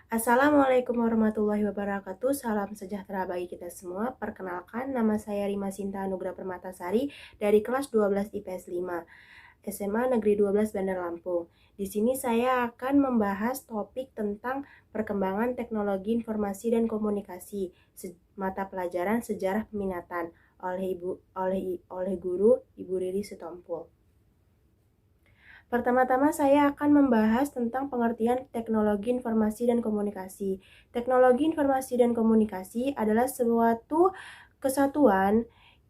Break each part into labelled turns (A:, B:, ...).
A: Assalamualaikum warahmatullahi wabarakatuh. Salam sejahtera bagi kita semua. Perkenalkan, nama saya Rima Sinta Anugrah Permatasari dari kelas 12 IPS 5, SMA Negeri 12 Bandar Lampung. Di sini saya akan membahas topik tentang perkembangan teknologi informasi dan komunikasi, mata pelajaran sejarah peminatan oleh guru Ibu Riri Sitompul. Pertama-tama saya akan membahas tentang pengertian teknologi informasi dan komunikasi. Teknologi informasi dan komunikasi adalah suatu kesatuan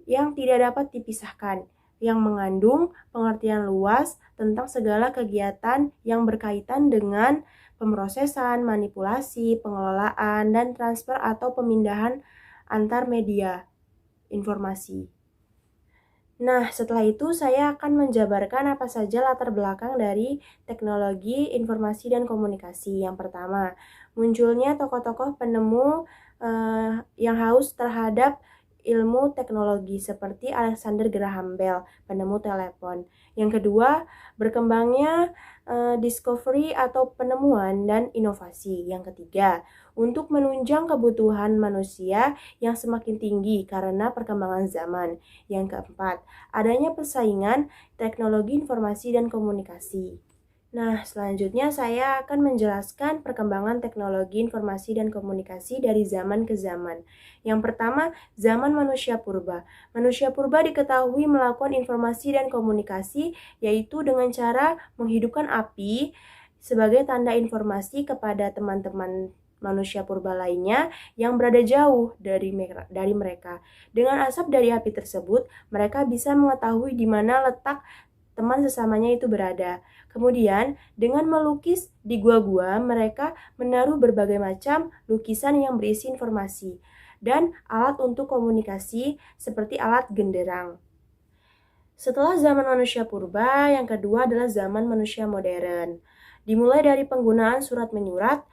A: yang tidak dapat dipisahkan, yang mengandung pengertian luas tentang segala kegiatan yang berkaitan dengan pemrosesan, manipulasi, pengelolaan, dan transfer atau pemindahan antar media informasi. Nah, setelah itu saya akan menjabarkan apa saja latar belakang dari teknologi informasi dan komunikasi. Yang pertama, munculnya tokoh-tokoh penemu yang haus terhadap ilmu teknologi seperti Alexander Graham Bell, penemu telepon. Yang kedua, berkembangnya discovery atau penemuan dan inovasi. Yang ketiga, untuk menunjang kebutuhan manusia yang semakin tinggi karena perkembangan zaman. Yang keempat, adanya persaingan teknologi informasi dan komunikasi. Nah, selanjutnya saya akan menjelaskan perkembangan teknologi informasi dan komunikasi dari zaman ke zaman. Yang pertama, zaman manusia purba. Manusia purba diketahui melakukan informasi dan komunikasi, yaitu dengan cara menghidupkan api sebagai tanda informasi kepada teman-teman manusia purba lainnya yang berada jauh dari mereka. Dengan asap dari api tersebut, mereka bisa mengetahui di mana letak teman sesamanya itu berada. Kemudian, dengan melukis di gua-gua, mereka menaruh berbagai macam lukisan yang berisi informasi dan alat untuk komunikasi seperti alat genderang. Setelah zaman manusia purba, yang kedua adalah zaman manusia modern. Dimulai dari penggunaan surat menyurat,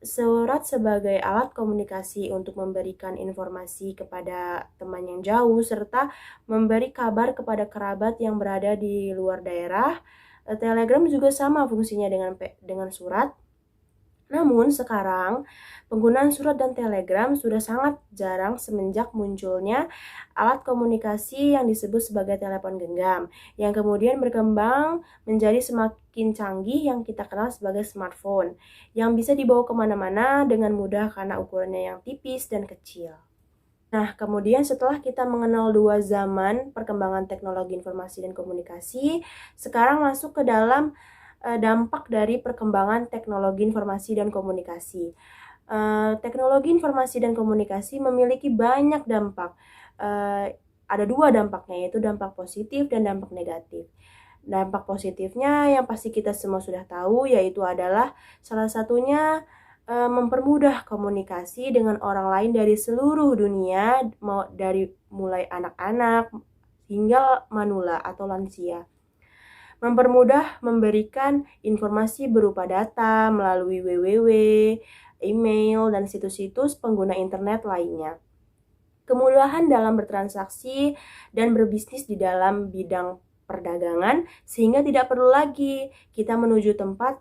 A: surat sebagai alat komunikasi untuk memberikan informasi kepada teman yang jauh, serta memberi kabar kepada kerabat yang berada di luar daerah. Telegram juga sama fungsinya dengan surat. Namun sekarang, penggunaan surat dan telegram sudah sangat jarang semenjak munculnya alat komunikasi yang disebut sebagai telepon genggam, yang kemudian berkembang menjadi semakin canggih yang kita kenal sebagai smartphone, yang bisa dibawa kemana-mana dengan mudah karena ukurannya yang tipis dan kecil. Nah, kemudian setelah kita mengenal dua zaman perkembangan teknologi informasi dan komunikasi, sekarang masuk ke dalam dampak dari perkembangan teknologi informasi dan komunikasi. Teknologi informasi dan komunikasi memiliki banyak dampak. Ada dua dampaknya, yaitu dampak positif dan dampak negatif. Dampak positifnya yang pasti kita semua sudah tahu, yaitu adalah salah satunya mempermudah komunikasi dengan orang lain dari seluruh dunia, dari mulai anak-anak hingga manula atau lansia. Mempermudah memberikan informasi berupa data melalui www, email, dan situs-situs pengguna internet lainnya. Kemudahan dalam bertransaksi dan berbisnis di dalam bidang perdagangan, sehingga tidak perlu lagi kita menuju tempat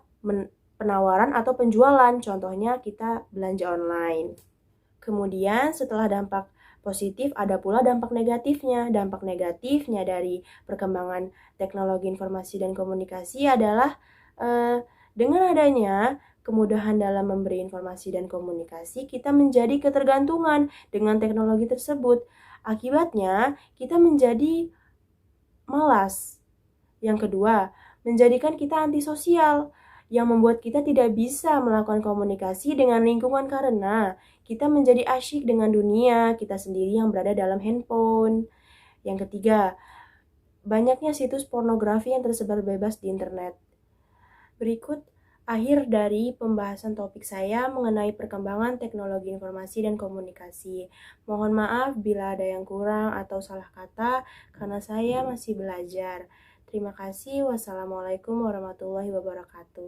A: penawaran atau penjualan, contohnya kita belanja online. Kemudian setelah dampak positif, ada pula dampak negatifnya. Dampak negatifnya dari perkembangan teknologi informasi dan komunikasi adalah dengan adanya kemudahan dalam memberi informasi dan komunikasi, kita menjadi ketergantungan dengan teknologi tersebut. Akibatnya, kita menjadi malas. Yang kedua, menjadikan kita antisosial, yang membuat kita tidak bisa melakukan komunikasi dengan lingkungan karena kita menjadi asyik dengan dunia kita sendiri yang berada dalam handphone. Yang ketiga, banyaknya situs pornografi yang tersebar bebas di internet. Berikut akhir dari pembahasan topik saya mengenai perkembangan teknologi informasi dan komunikasi. Mohon maaf bila ada yang kurang atau salah kata karena saya masih belajar. Terima kasih. Wassalamualaikum warahmatullahi wabarakatuh.